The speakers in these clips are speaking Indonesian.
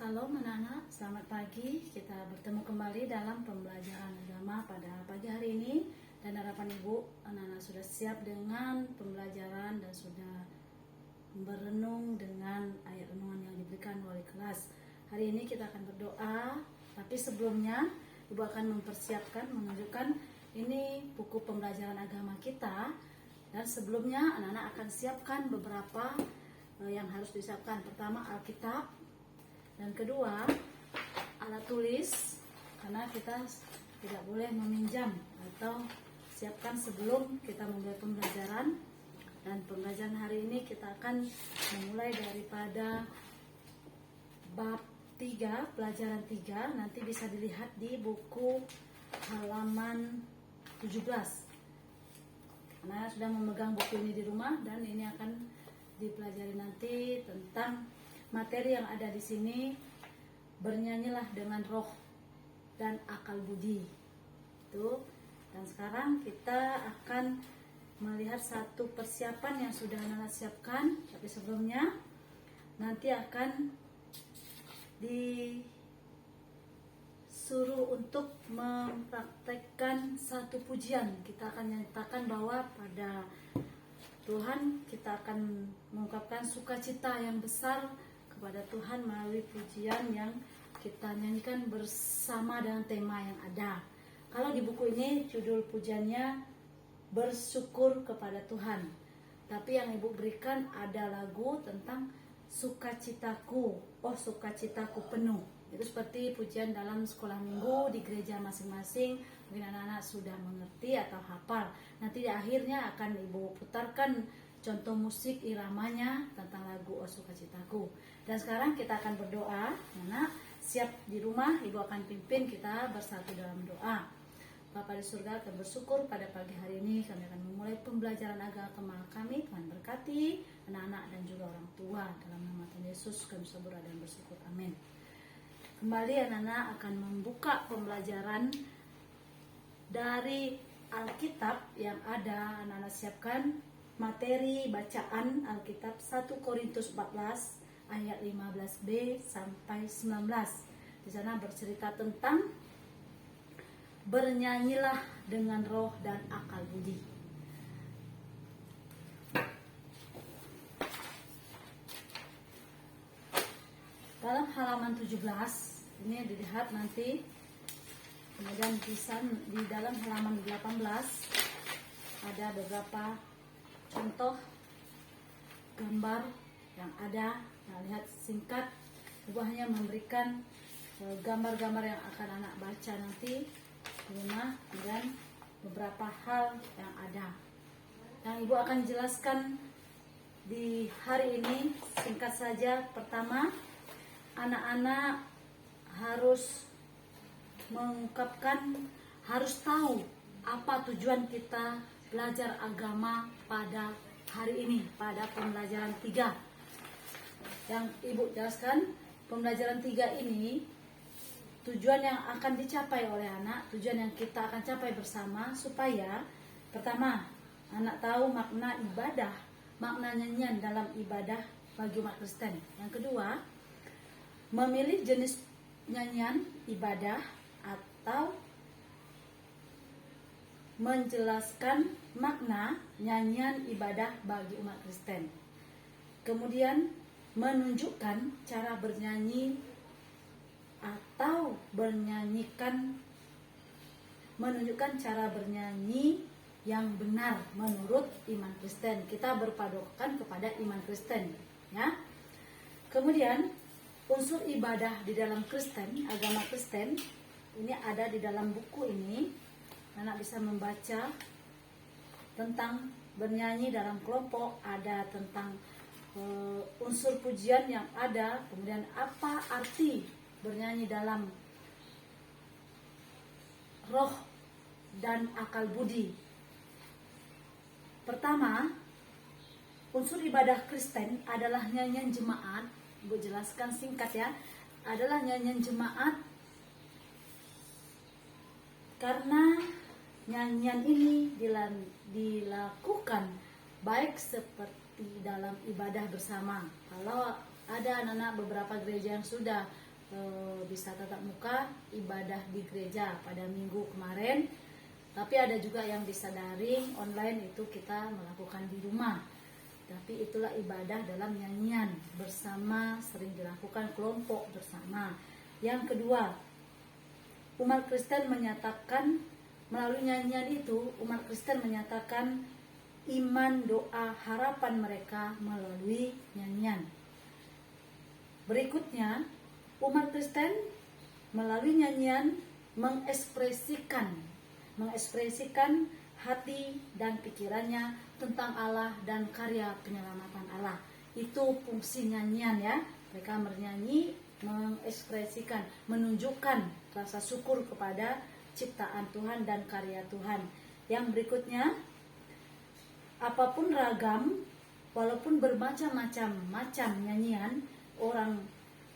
Salam anak-anak, selamat pagi. Kita bertemu kembali dalam pembelajaran agama pada pagi hari ini. Dan harapan ibu, anak-anak sudah siap dengan pembelajaran dan sudah berenung dengan ayat renungan yang diberikan oleh kelas. Hari ini kita akan berdoa, tapi sebelumnya ibu akan mempersiapkan, menunjukkan ini buku pembelajaran agama kita. Dan sebelumnya anak-anak akan siapkan beberapa yang harus disiapkan. Pertama Alkitab, dan kedua alat tulis, karena kita tidak boleh meminjam atau siapkan sebelum kita memulai pembelajaran. Dan pembelajaran hari ini kita akan memulai daripada bab 3, pelajaran 3. Nanti bisa dilihat di buku halaman 17. Karena sudah memegang buku ini di rumah, dan ini akan dipelajari nanti tentang materi yang ada di sini. Bernyanyilah dengan roh dan akal budi. Itu. Dan sekarang kita akan melihat satu persiapan yang sudah anak siapkan. Tapi sebelumnya nanti akan disuruh untuk mempraktekkan satu pujian. Kita akan nyatakan bahwa pada Tuhan kita akan mengungkapkan sukacita yang besar kepada Tuhan melalui pujian yang kita nyanyikan bersama dengan tema yang ada. Kalau di buku ini judul pujiannya bersyukur kepada Tuhan. Tapi yang ibu berikan ada lagu tentang sukacitaku, sukacitaku penuh. Itu seperti pujian dalam sekolah minggu di gereja masing-masing. Mungkin anak-anak sudah mengerti atau hafal. Nanti di akhirnya akan ibu putarkan contoh musik iramanya tentang lagu sukacitaku. Dan sekarang kita akan berdoa. Anak siap di rumah, ibu akan pimpin kita bersatu dalam doa. Bapa di surga, kami bersyukur pada pagi hari ini kami akan memulai pembelajaran agama kami. Tuhan berkati anak-anak dan juga orang tua. Dalam nama Tuhan Yesus kami berdoa dan bersyukur. Amin. Kembali anak-anak akan membuka pembelajaran dari Alkitab yang ada. Anak-anak siapkan materi bacaan Alkitab 1 Korintus 14 ayat 15b sampai 19. Di sana bercerita tentang bernyanyilah dengan roh dan akal budi. Dalam halaman 17 ini dilihat nanti. Kemudian di dalam halaman 18 ada beberapa contoh gambar yang ada. Nah, lihat singkat, ibu hanya memberikan gambar-gambar yang akan anak baca nanti di rumah, dan beberapa hal yang ada. Yang ibu akan jelaskan di hari ini singkat saja. Pertama, anak-anak harus mengungkapkan, harus tahu apa tujuan kita belajar agama pada hari ini, pada pembelajaran 3. Yang ibu jelaskan, pembelajaran 3 ini tujuan yang akan dicapai oleh anak, tujuan yang kita akan capai bersama, supaya pertama, anak tahu makna ibadah, makna nyanyian dalam ibadah bagi umat Kristen. Yang kedua, memilih jenis nyanyian ibadah atau menjelaskan makna nyanyian ibadah bagi umat Kristen. Kemudian menunjukkan cara bernyanyi atau menunjukkan cara bernyanyi yang benar menurut iman Kristen. Kita berpadukan kepada iman Kristen, ya. Kemudian unsur ibadah di dalam Kristen, agama Kristen, ini ada di dalam buku ini. Anak bisa membaca tentang bernyanyi dalam kelompok, ada tentang unsur pujian yang ada, kemudian apa arti bernyanyi dalam roh dan akal budi. Pertama, unsur ibadah Kristen adalah nyanyian jemaat. Ibu jelaskan singkat ya, adalah nyanyian jemaat, karena nyanyian ini dilakukan baik seperti dalam ibadah bersama. Kalau ada anak-anak beberapa gereja yang sudah bisa tatap muka ibadah di gereja pada minggu kemarin. Tapi ada juga yang bisa daring, online, itu kita melakukan di rumah. Tapi itulah ibadah dalam nyanyian bersama, sering dilakukan kelompok bersama. Yang kedua, umat Kristen menyatakan melalui nyanyian itu, umat Kristen menyatakan iman, doa, harapan mereka melalui nyanyian. Berikutnya, umat Kristen melalui nyanyian mengekspresikan hati dan pikirannya tentang Allah dan karya penyelamatan Allah. Itu fungsi nyanyian ya. Mereka bernyanyi, mengekspresikan, menunjukkan rasa syukur kepada ciptaan Tuhan dan karya Tuhan. Yang berikutnya, apapun ragam, walaupun bermacam-macam nyanyian,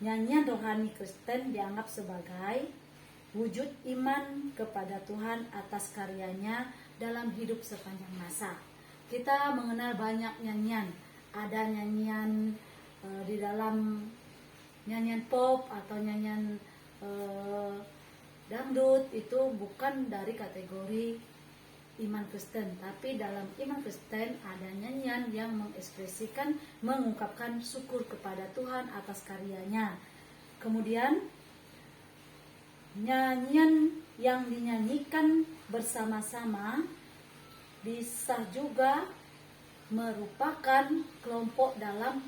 nyanyian rohani Kristen dianggap sebagai wujud iman kepada Tuhan atas karyanya dalam hidup sepanjang masa. Kita mengenal banyak nyanyian. Ada nyanyian di dalam nyanyian pop atau nyanyian dangdut, itu bukan dari kategori iman Kristen. Tapi dalam iman Kristen ada nyanyian yang mengekspresikan, mengungkapkan syukur kepada Tuhan atas karyanya. Kemudian nyanyian yang dinyanyikan bersama-sama bisa juga merupakan kelompok dalam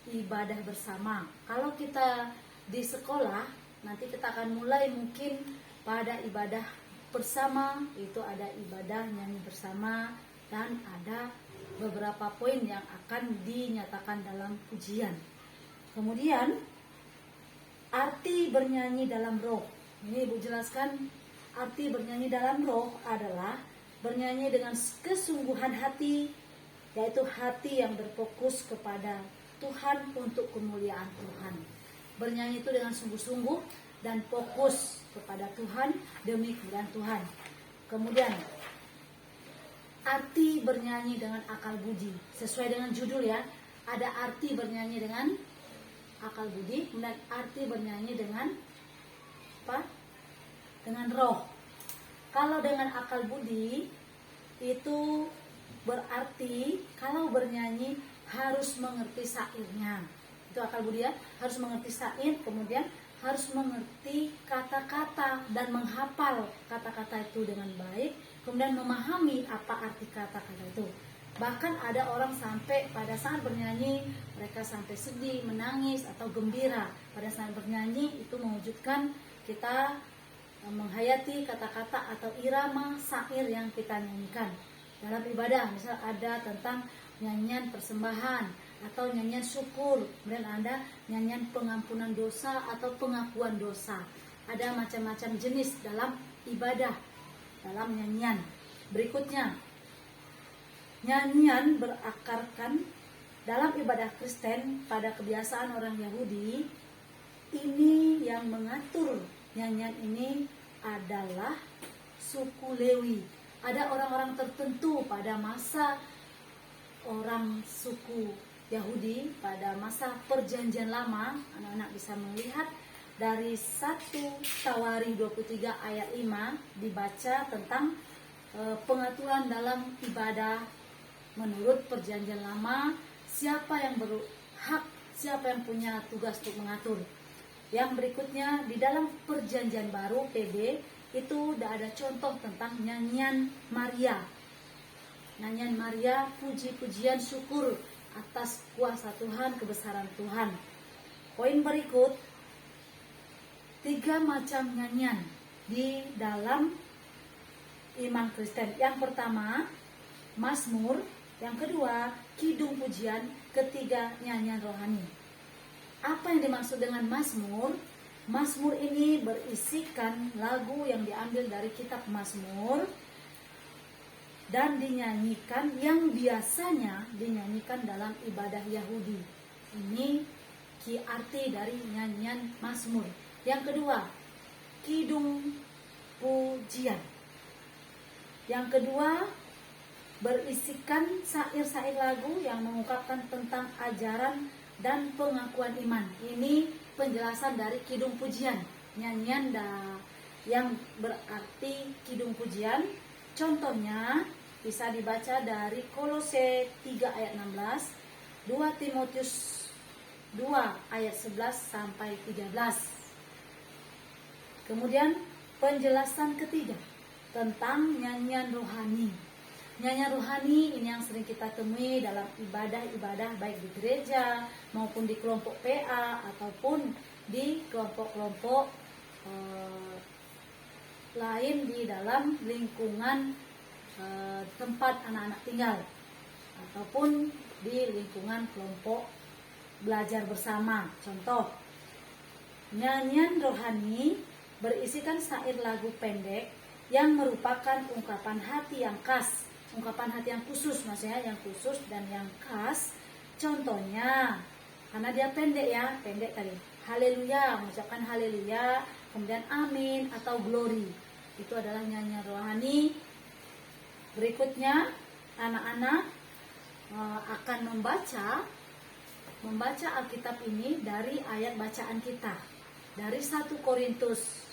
ibadah bersama. Kalau kita di sekolah, nanti kita akan mulai mungkin pada ibadah bersama, itu ada ibadah nyanyi bersama, dan ada beberapa poin yang akan dinyatakan dalam pujian. Kemudian arti bernyanyi dalam roh. Ini Ibu jelaskan, arti bernyanyi dalam roh adalah bernyanyi dengan kesungguhan hati, yaitu hati yang berfokus kepada Tuhan untuk kemuliaan Tuhan. Bernyanyi itu dengan sungguh-sungguh dan fokus kepada Tuhan demi kemuliaan Tuhan. Kemudian arti bernyanyi dengan akal budi, sesuai dengan judul ya. Ada arti bernyanyi dengan akal budi, kemudian arti bernyanyi dengan apa? Dengan roh. Kalau dengan akal budi itu berarti kalau bernyanyi harus mengerti syairnya. Itu akal budi ya, harus mengerti syair, kemudian harus mengerti kata-kata dan menghafal kata-kata itu dengan baik, kemudian memahami apa arti kata-kata itu. Bahkan ada orang sampai pada saat bernyanyi mereka sampai sedih, menangis atau gembira. Pada saat bernyanyi itu mewujudkan kita menghayati kata-kata atau irama syair yang kita nyanyikan. Dalam ibadah misal ada tentang nyanyian persembahan atau nyanyian syukur, kemudian ada nyanyian pengampunan dosa atau pengakuan dosa. Ada macam-macam jenis dalam ibadah, dalam nyanyian. Berikutnya, nyanyian berakarkan dalam ibadah Kristen pada kebiasaan orang Yahudi. Ini yang mengatur nyanyian ini adalah suku Lewi. Ada orang-orang tertentu pada masa orang suku Yahudi pada masa perjanjian lama. Anak-anak bisa melihat dari 1 Tawarikh 23 ayat 5 dibaca tentang pengaturan dalam ibadah menurut perjanjian lama, siapa yang berhak, siapa yang punya tugas untuk mengatur. Yang berikutnya di dalam perjanjian baru PB itu udah ada contoh tentang nyanyian Maria. Nyanyian Maria, puji-pujian syukur atas kuasa Tuhan, kebesaran Tuhan. Poin berikut, 3 macam nyanyian di dalam iman Kristen. Yang pertama, Mazmur. Yang kedua, kidung pujian. Ketiga, nyanyian rohani. Apa yang dimaksud dengan Mazmur? Mazmur ini berisikan lagu yang diambil dari kitab Mazmur dan dinyanyikan, yang biasanya dinyanyikan dalam ibadah Yahudi. Ini arti dari nyanyian Mazmur. Yang kedua, kidung pujian. Yang kedua, berisikan syair-syair lagu yang mengungkapkan tentang ajaran dan pengakuan iman. Ini penjelasan dari kidung pujian, nyanyian yang berarti kidung pujian. Contohnya bisa dibaca dari Kolose 3 ayat 16, 2 Timotius 2 ayat 11 sampai 13. Kemudian penjelasan ketiga tentang nyanyian rohani. Nyanyian rohani ini yang sering kita temui dalam ibadah-ibadah baik di gereja maupun di kelompok PA ataupun di kelompok-kelompok lain di dalam lingkungan tempat anak-anak tinggal ataupun di lingkungan kelompok belajar bersama. Contoh, nyanyian rohani berisikan syair lagu pendek yang merupakan ungkapan hati yang khas, ungkapan hati yang khusus, maksudnya yang khusus dan yang khas. Contohnya, karena dia pendek tadi, haleluya, mengucapkan haleluya, kemudian amin atau glory, itu adalah nyanyian rohani. Berikutnya anak-anak akan membaca Alkitab ini dari ayat bacaan kita, dari 1 Korintus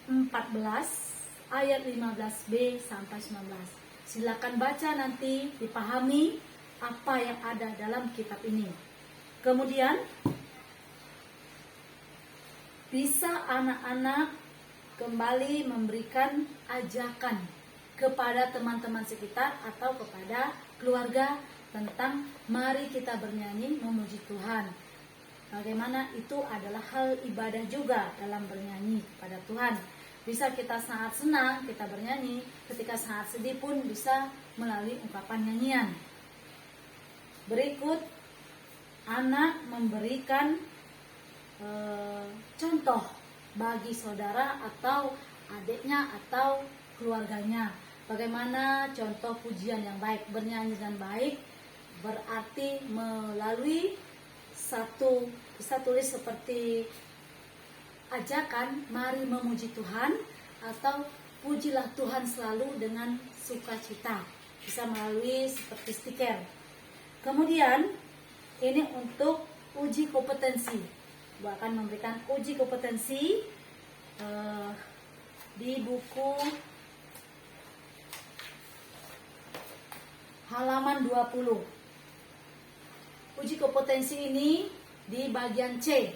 14 ayat 15b sampai 19. Silakan baca nanti, dipahami apa yang ada dalam kitab ini. Kemudian bisa anak-anak kembali memberikan ajakan kepada teman-teman sekitar atau kepada keluarga tentang mari kita bernyanyi memuji Tuhan. Bagaimana itu adalah hal ibadah juga dalam bernyanyi kepada Tuhan. Bisa kita saat senang kita bernyanyi, ketika saat sedih pun bisa melalui ungkapan nyanyian. Berikut anak memberikan contoh bagi saudara atau adiknya atau keluarganya. Bagaimana contoh pujian yang baik, bernyanyi dengan baik, berarti melalui satu, bisa tulis seperti ajakan mari memuji Tuhan atau pujilah Tuhan selalu dengan sukacita. Bisa melalui seperti stiker. Kemudian ini untuk uji kompetensi. Ibu akan memberikan uji kompetensi di buku halaman 20. Uji kompetensi ini di bagian C.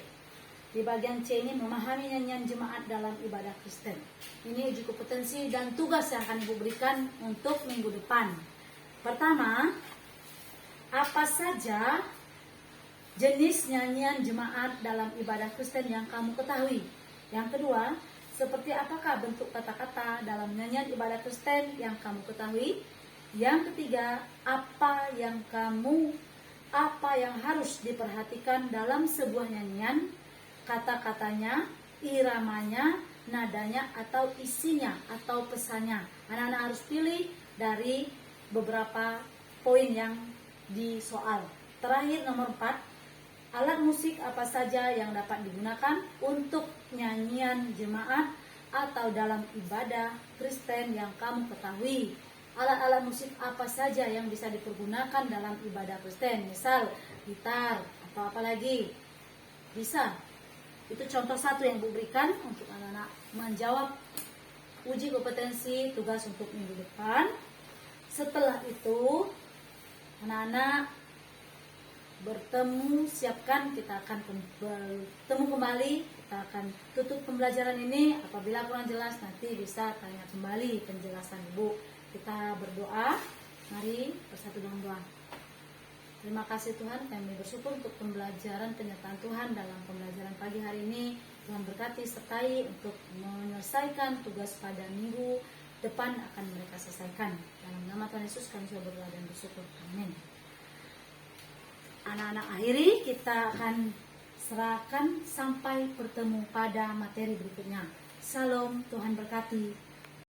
Di bagian C ini memahami nyanyian jemaat dalam ibadah Kristen. Ini uji kompetensi dan tugas yang akan Ibu berikan untuk minggu depan. Pertama, apa saja jenis nyanyian jemaat dalam ibadah Kristen yang kamu ketahui? Yang kedua, seperti apakah bentuk kata-kata dalam nyanyian ibadah Kristen yang kamu ketahui? Yang ketiga, apa yang harus diperhatikan dalam sebuah nyanyian? Kata-katanya, iramanya, nadanya, atau isinya, atau pesannya. Anak-anak harus pilih dari beberapa poin yang di soal. Terakhir, nomor 4, alat musik apa saja yang dapat digunakan untuk nyanyian jemaat atau dalam ibadah Kristen yang kamu ketahui. Alat-alat musik apa saja yang bisa dipergunakan dalam ibadah Kristen, misal gitar atau apa lagi, bisa. Itu contoh satu yang Ibu berikan untuk anak-anak menjawab uji kompetensi tugas untuk minggu depan. Setelah itu anak-anak bertemu, siapkan, kita akan bertemu kembali. Kita akan tutup pembelajaran ini. Apabila kurang jelas nanti bisa tanya kembali penjelasan Ibu. Kita berdoa. Mari bersatu dalam doa. Terima kasih Tuhan, kami bersyukur untuk pembelajaran penyertaan Tuhan dalam pembelajaran pagi hari ini. Tuhan berkati sertai untuk menyelesaikan tugas pada minggu depan akan mereka selesaikan. Dalam nama Tuhan Yesus kami sudah berdoa dan bersyukur. Amin. Anak-anak akhiri, kita akan serahkan sampai bertemu pada materi berikutnya. Salam, Tuhan berkati.